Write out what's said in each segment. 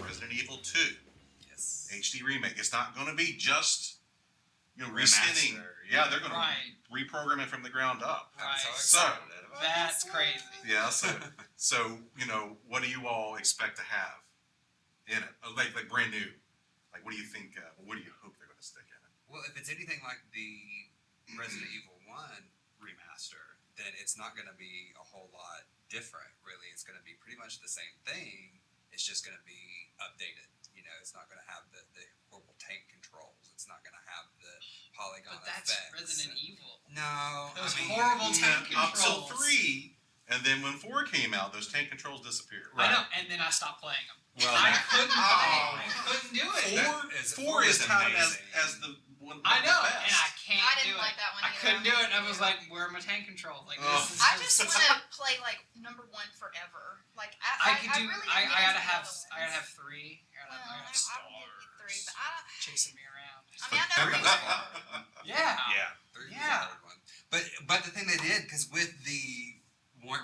Resident Evil 2. Yes. HD remake. It's not going to be just reskinning. Yeah, they're going to reprogram it from the ground up. I'm so So excited about That's this crazy. yeah. So what do you all expect to have in it? Like brand new. Like, what do you think? What do you hope they're going to stick in it? Well, if it's anything like the Resident Evil 1 remaster, then it's not going to be a whole lot different, really. It's going to be pretty much the same thing. It's just going to be updated. It's not going to have the horrible tank controls. It's not going to have the polygon But that's effects. Resident Evil. No. Those horrible tank Up till controls. 3, and then when 4 came out, those tank controls disappeared. I know, and then I stopped playing them. Well, I couldn't play. I couldn't do it. 4 is touted as the one. I know, the best. and I can't I do didn't it. like that one I either. couldn't do it, and I was like, where are my tank controls? Like, this is I just want to play like number 1 forever. Like I could do. really I didn't gotta get have. into the I other gotta ones. have 3. I Well, gotta have I would stars get 3, but chasing me around. I mean, I know remake. Yeah. Yeah. Yeah. One. But the thing they did, because with the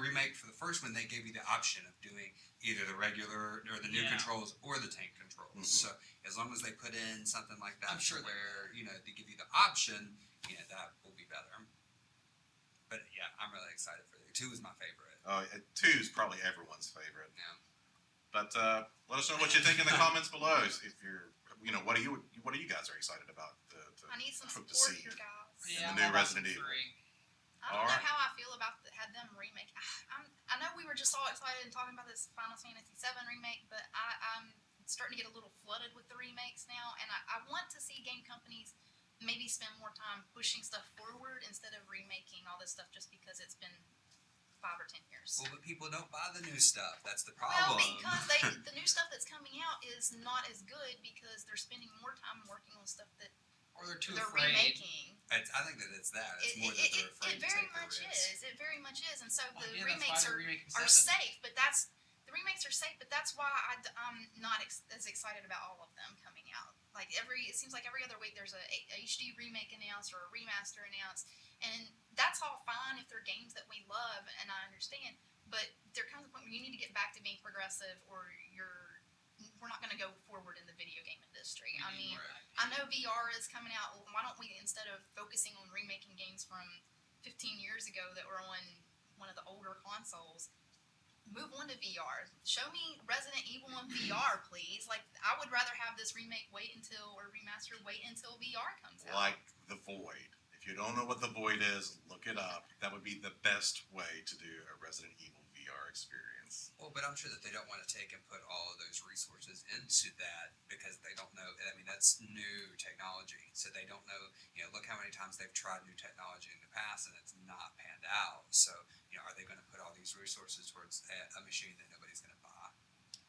remake for the first one, they gave you the option of doing either the regular or the new controls or the tank controls. Mm-hmm. So as long as they put in something like that, I'm sure where they give you the option, that will be better. But yeah, I'm really excited for it. 2 is my favorite. 2 is probably everyone's favorite. Yeah. But let us know what you think in the comments below. If you're, what are you guys are excited about? I need some hope to support see here, guys. in the new Resident Evil. 3. I don't know how I feel about had them remake. I know we were just all excited and talking about this Final Fantasy VII remake, but I'm starting to get a little flooded with the remakes now, and I want to see game companies maybe spend more time pushing stuff forward instead of remaking all this stuff just because it's been 5 or 10 years. Well, but people don't buy the new stuff. That's the Well, problem. because the new stuff that's coming out is not as good because they're spending more time working on stuff that Or they're too they're afraid. remaking. I think that it's that. It's more that they're afraid It to very take the much risk. is. It very much is. And so Well, the yeah, that's remakes why they're remaking are 7. safe, but the remakes are safe, but that's why I'm not as excited about all of them coming out. Like it seems like every other week there's a HD remake announced or a remaster announced, and that's all fine if they're games that we love, and I understand. But there comes a point where you need to get back to being progressive, or we're not going to go forward in the video game industry. I mean, I know VR is coming out. Why don't we, instead of focusing on remaking games from 15 years ago that were on one of the older consoles, move on to VR. Show me Resident Evil in VR, please. Like, I would rather have this remake or remaster wait until VR comes out. Like The Void. If you don't know what The Void is, look it up. That would be the best way to do a Resident Evil VR experience. Well, but I'm sure that they don't want to take and put all of those resources into that because they don't know. I mean, that's new technology. So they don't know, look how many times they've tried new technology in the past and it's not panned out. So, are they going to put all these resources towards a machine that nobody's going to buy?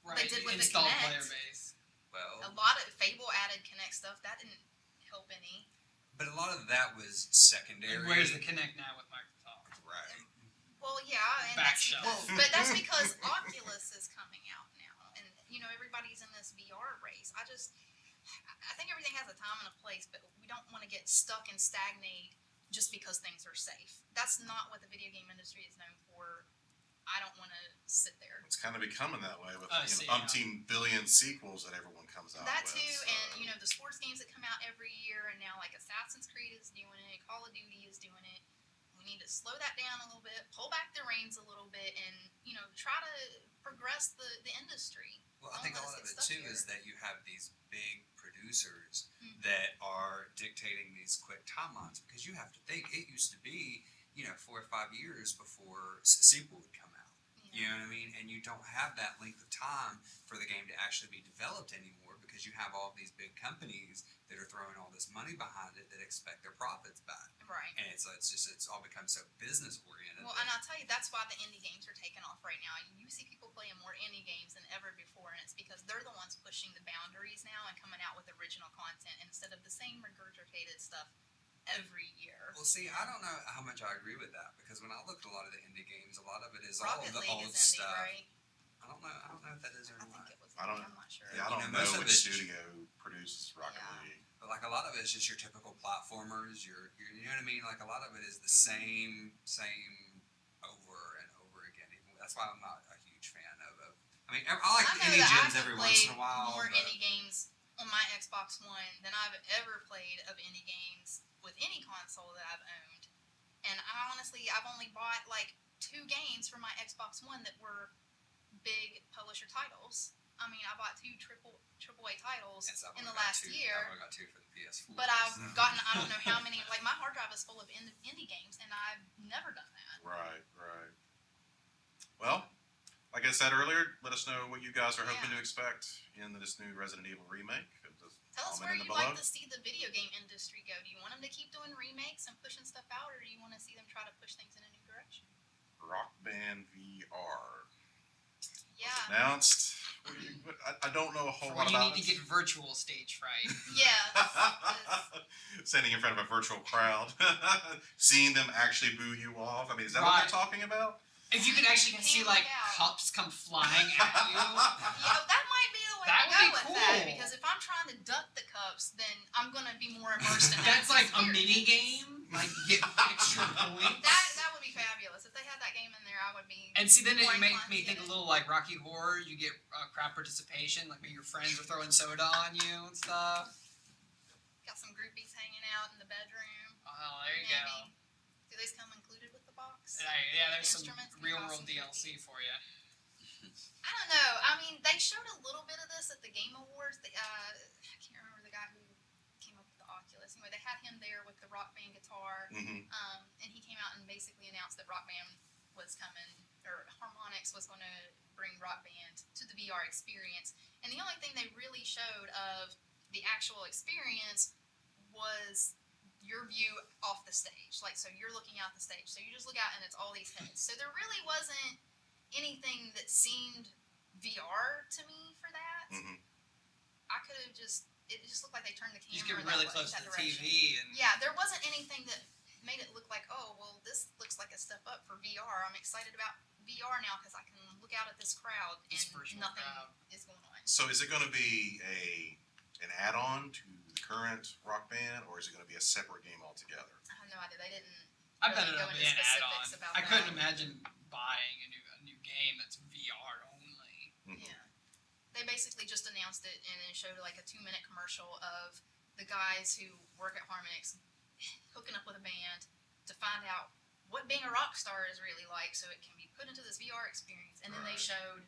Right. They did with the Install Kinect. player base. Well, A lot of Fable added Kinect stuff. That didn't help any. but a lot of that was secondary. And where's the Kinect now with Microsoft? Right. Well, yeah, and Back that's shelf. but that's because Oculus is coming out now, and everybody's in this VR race. I think everything has a time and a place, but we don't want to get stuck and stagnate just because things are safe. That's not what the video game industry is known for. I don't want to sit there. It's kind of becoming that way with See, umpteen billion sequels that everyone comes out That with. too, So. and the sports games that come out every year, and now like Assassin's Creed is doing it, Call of Duty is doing it. We need to slow that down a little bit, pull back the reins a little bit, and try to progress the industry. Well, I think a lot of it too is that you have these big producers Mm-hmm. that are dictating these quick timelines because you have to think it used to be 4 or 5 years before a sequel would come out. You know what I mean? And you don't have that length of time for the game to actually be developed anymore because you have all these big companies that are throwing all this money behind it that expect their profits back. Right. And it's all become so business oriented. Well, and I'll tell you, that's why the indie games are taking off right now. You see people playing more indie games than ever before, and it's because they're the ones pushing the boundaries now and coming out with original content instead of the same regurgitated stuff every year. Well, see, I don't know how much I agree with that because when I look at a lot of the indie games, a lot of it is all Rocket of the League old is indie, stuff. right? I don't know if that is or I not. think it was. I don't- I'm not sure. Yeah, I don't most know of which it's- studio produces Rocket Yeah. League. But like a lot of it is just your typical platformers. You know what I mean? Like a lot of it is the same over and over again. Even That's why I'm not a huge fan of. I mean, I like I know indie that gems I've every once in a played while. more but- indie games on my Xbox One than I've ever played of indie games with any console that I've owned. And I've only bought like 2 games for my Xbox One that were big publisher titles. I mean, I bought 2 triple A titles Yes, I've in only the got last 2. year. I've only got 2 for the PS4. But I've gotten, I don't know how many, like my hard drive is full of indie games, and I've never done that. Right. Well, like I said earlier, let us know what you guys are hoping to Yeah. expect in this new Resident Evil remake. Just Tell us comment where in the you'd below. like to see the video game industry go. Do you want them to keep doing remakes and pushing stuff out, or do you want to see them try to push things in a new direction? Rock Band VR Yeah. announced. I don't know a whole Or lot you about need to get virtual stage fright. Yeah. Standing in front of a virtual crowd, seeing them actually boo you off. I mean, is that what Right. they're talking about? If you could actually You see can't like look out. cups come flying at you. That might be the way That to would go be with cool. that, because if I'm trying to duck the cups, then I'm gonna be more immersed in that. That's like a experience. mini game. Like you get extra points. That would be fabulous. If they had that game in there, I would be. And see, then it more made inclined me to think get a little like Rocky Horror. You get crowd participation, like maybe your friends are throwing soda on you and stuff. Got some groupies hanging out in the bedroom. Oh, there you Maybe. go. Do these come included with the box? Yeah, there's some Instruments and real costumes world DLC for you. I don't know. I mean, they showed a little bit of this at the Game Awards. I can't remember the guy who came up with the Oculus. Anyway, they had him there with the Rock Band guitar, Mm-hmm. and he came out and basically announced that Rock Band was coming, or Harmonix was going to bring Rock Band to the VR experience. And the only thing they really showed of the actual experience was your view off the stage. Like, so you're looking out the stage. So you just look out and it's all these heads. So there really wasn't anything that seemed VR to me for that. Mm-hmm. I could have it just looked like they turned the You camera just get really that way, close to that the direction. TV and Yeah, there wasn't anything that made it look like, oh, well, this looks like a step up for VR. I'm excited about VR now because I can look out at this crowd This and virtual nothing crowd. is going on. So is it going to be an add-on to the current Rock Band, or is it going to be a separate game altogether? I have no idea. They didn't. I bet really it'll go be into an add-on. specifics about I couldn't that. imagine buying a new game that's VR only. Mhm. Yeah. They basically just announced it and then showed like a 2-minute commercial of the guys who work at Harmonix hooking up with a band to find out what being a rock star is really like, so it can be put into this VR experience. And then they Right. showed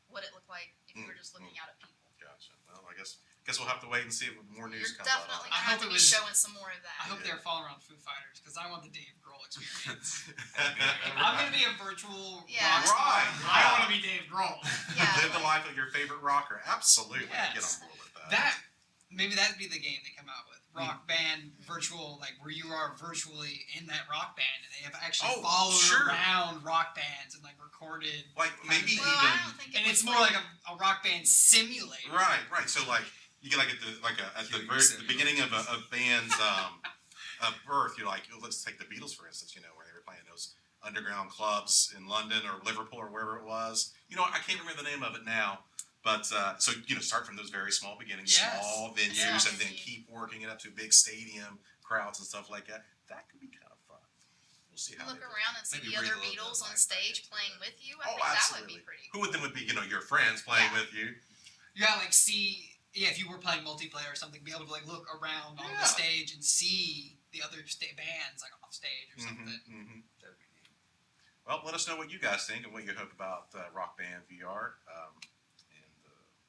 what it looked like if you were just looking out at people. Gotcha. Well, I guess we'll have to wait and see if more news You're comes out on definitely it. I gonna hope have to it be was- showing some more of that. I hope Yeah. they're following around Foo Fighters because I want the Dave Grohl experience. If Right. I'm gonna be a virtual Yeah. rock star, Right, I yeah. want to be Dave Grohl. Yeah, Live the like- life of your favorite rocker. Absolutely. Get Yes. on board with that. That maybe that'd be the game they come out with. Rock band virtual, like where you are virtually in that rock band, and they have actually Oh, followed sure. around rock bands and like recorded. Like maybe Well, I even don't think it And was it's more like a rock band simulator. right. So like you get like at the Kill yourself. beginning of a band's birth, you're like, let's take the Beatles for instance. Where they were playing those underground clubs in London or Liverpool or wherever it was. I can't remember the name of it now. But so start from those very small beginnings, Yes. small venues, Yes. and then keep working it up to big stadium crowds and stuff like that. That could be kind of fun. We'll see how. Look they do it. around and see Maybe the other reload Beatles those on live stage packets, playing yeah. with you. I Oh, think that would absolutely. be pretty Who cool. would then would be your friends playing Yeah. with you? You gotta like see, if you were playing multiplayer or something, be able to like look around on Yeah. the stage and see the other bands like off stage or something. Mm-hmm. That'd be neat. Well, let us know what you guys think and what you hope about Rock Band VR, and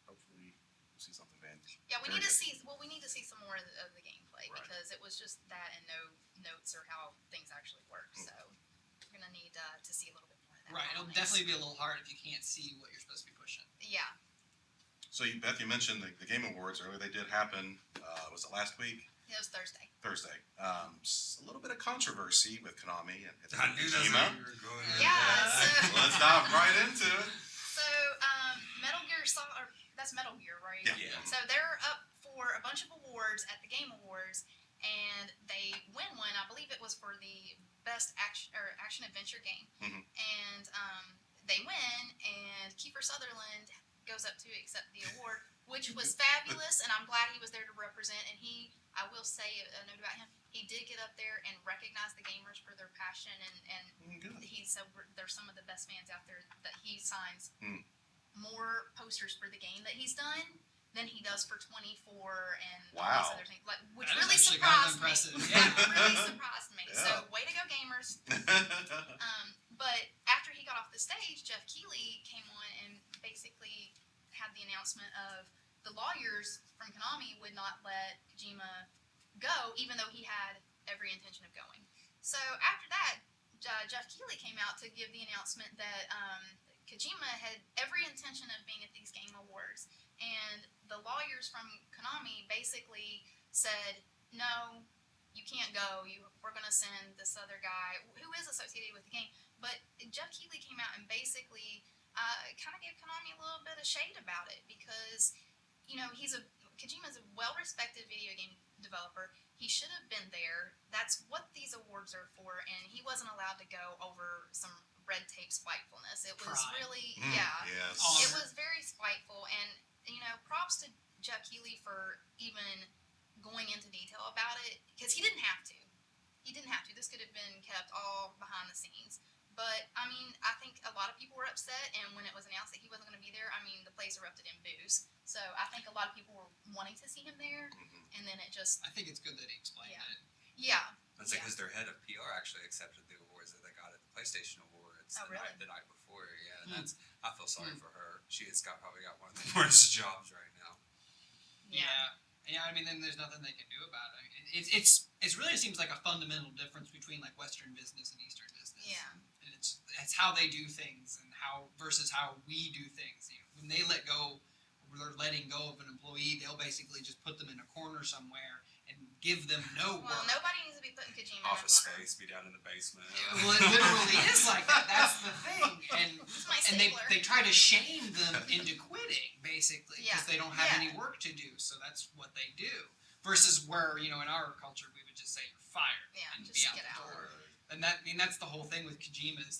hopefully we'll see something band. Yeah, we Very need to good. see. Well, we need to see some more of the gameplay Right. because it was just that and no notes or how things actually work. So we're gonna need to see a little bit more of that. Right, it'll Harmonix. definitely be a little hard if you can't see what you're supposed to be pushing. Yeah. So, Beth, you mentioned the Game Awards earlier. They did happen. Was it last week? It was Thursday. Thursday. A little bit of controversy with Konami and I knew that's Kojima. where you were going. Yeah, so- Let's dive right into it. So Metal Gear Solid. That's Metal Gear, right? Yeah. Yeah. So they're up for a bunch of awards at the Game Awards, and they win one. I believe it was for the best action adventure game, Mhm. and they win. And Kiefer Sutherland goes up to accept the award, which was fabulous, and I'm glad he was there to represent. And I will say a note about him. he did get up there and recognize the gamers for their passion, and Good. he said there's some of the best fans out there that he signs Hmm. more posters for the game that he's done than he does for 24 and all Wow. these other things, like, which That is really actually kind of surprised me. impressive. Yeah. Really surprised me. Yeah. So way to go, gamers. But after he got off the stage, Jeff Keighley came on and basically had the announcement of the lawyers from Konami would not let Kojima go, even though he had every intention of going. So after that, Jeff Keighley came out to give the announcement that Kojima had every intention of being at these Game Awards, and the lawyers from Konami basically said, no, you can't go. We're going to send this other guy who is associated with the game. But Jeff Keighley came out and basically kind of gave Konami a little bit of shade about it because, Kojima's a well-respected video game developer. He should have been there. That's what these awards are for, and he wasn't allowed to go over some red tape spitefulness. It was Pride. really, Yes. it was very spiteful, and props to Jeff Keighley for even going into detail about it because he didn't have to. This could have been kept all behind the scenes. But I think a lot of people were upset, and when it was announced that he wasn't going to be there, the place erupted in boos. So I think a lot of people were wanting to see him there, and then it just, I think it's good that he explained Yeah. it. yeah. That's because their head of PR actually accepted the awards that they got at the PlayStation Awards Oh, really? the night before. Yeah, and Hmm. I feel sorry for her. She has probably got one of the worst jobs right now. Yeah. Then there's nothing they can do about it. It really seems like a fundamental difference between like Western business and Eastern business. Yeah. And it's how they do things and how versus how we do things. When they let go, or they're letting go of an employee, they'll basically just put them in a corner somewhere and give them no Well, work. nobody needs to be putting Kojima Office in a corner. space, be down in the basement. Well, it literally is like that. That's the thing. And This is my and stapler. they try to shame them into quitting basically because Yeah. they don't have Yeah. any work to do. So that's what they do. Versus where in our culture we would just say you're fired Yeah, and just be out get the out. door. And that's the whole thing with Kojima is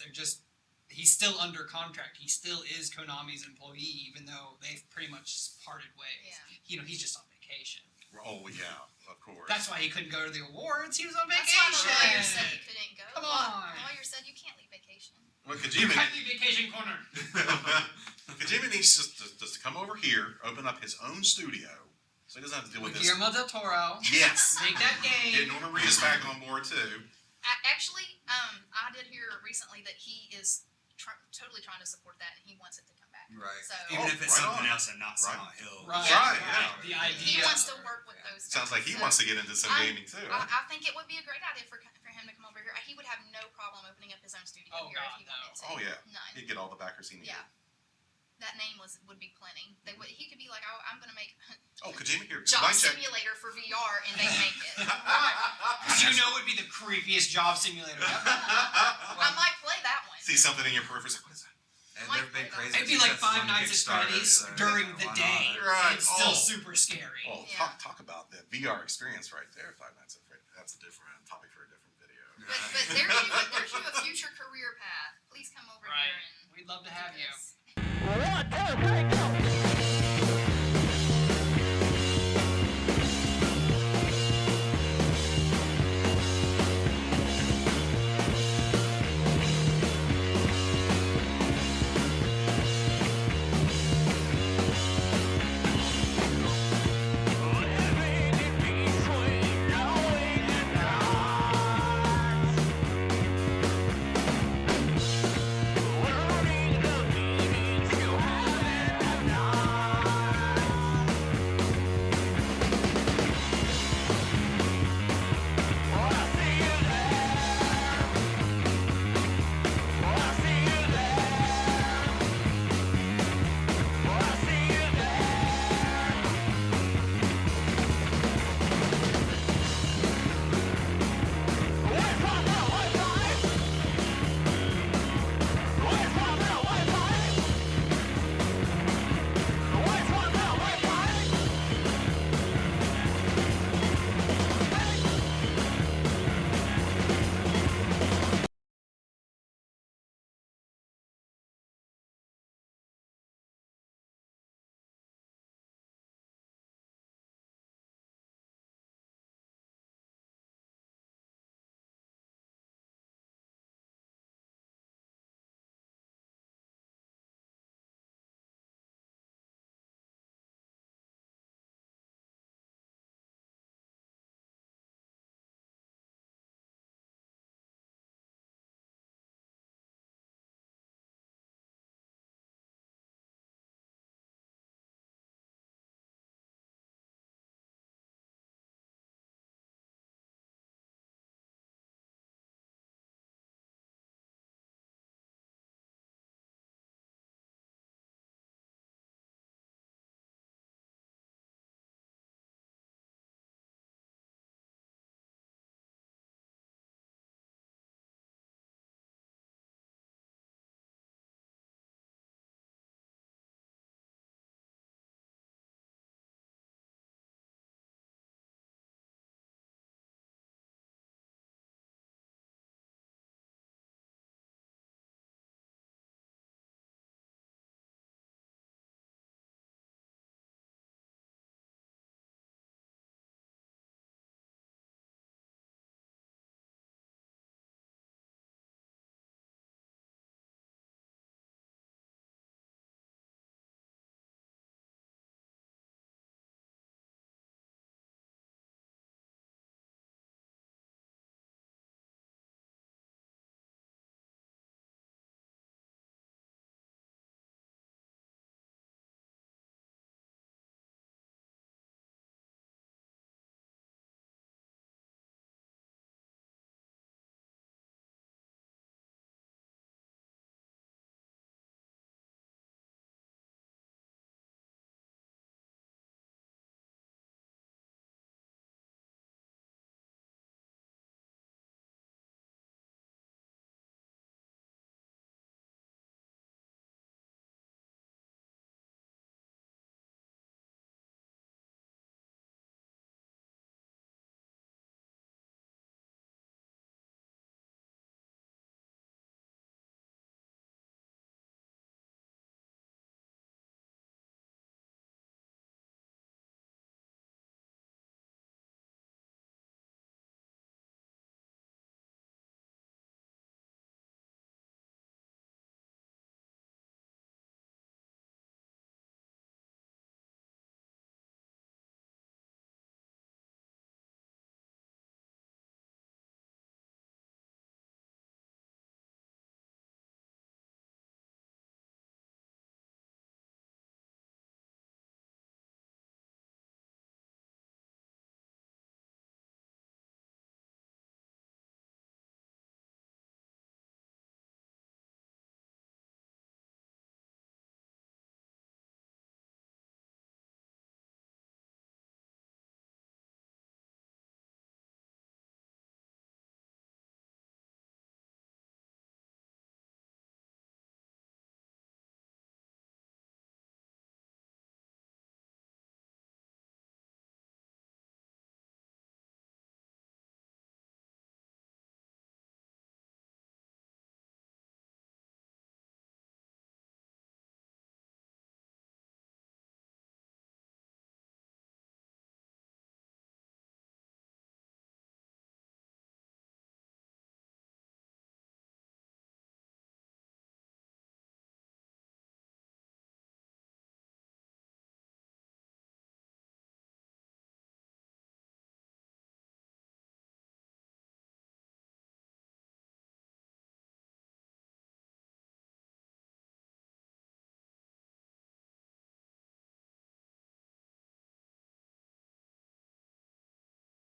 he's still under contract. He still is Konami's employee even though they've pretty much parted ways. Yeah. He's just on vacation. Oh yeah, of course. That's why he couldn't go to the awards. He was on That's why vacation. the lawyer said he couldn't go. Come on. The lawyer said you can't leave vacation. Well, You Kojima, cut the vacation corner. Kojima needs just to come over here, open up his own studio, so he doesn't have to deal with With this. Guillermo del Toro. Yes. Make that game. Get Norman Reedus back on board too. Actually, I did hear recently that he is totally trying to support that, and he wants it to come back. Right. So Even if it's right something on. else and not Silent Hill. Right. Right, yeah. The he idea. wants to work with those. Sounds guys, like he so wants to get into some gaming too. I think it would be a great idea for him to come over here. He would have no problem opening up his own studio Oh, here God, if he no. wanted to. Oh yeah, None. he'd get all the backers he needed. Yeah. That name would be plenty. He could be like, I'm going to make Oh, Kojima here. Job Mic check. Simulator for VR, and they make it. Because it would be the creepiest job simulator ever. I might play that one. See something in your periphery. Like, what is that? And Like, they've been crazy. It'd be with like this Five on Nights at Kickstarter, Freddy's so, during yeah, the why day. not? Right. It's still Oh. super scary. Oh, Yeah. talk about the VR experience right there. Five Nights at Freddy's. That's a different topic for a different video. But there's you a future career path. Please come over Right. here and We'd love to do have you. this. 1, 2, 3,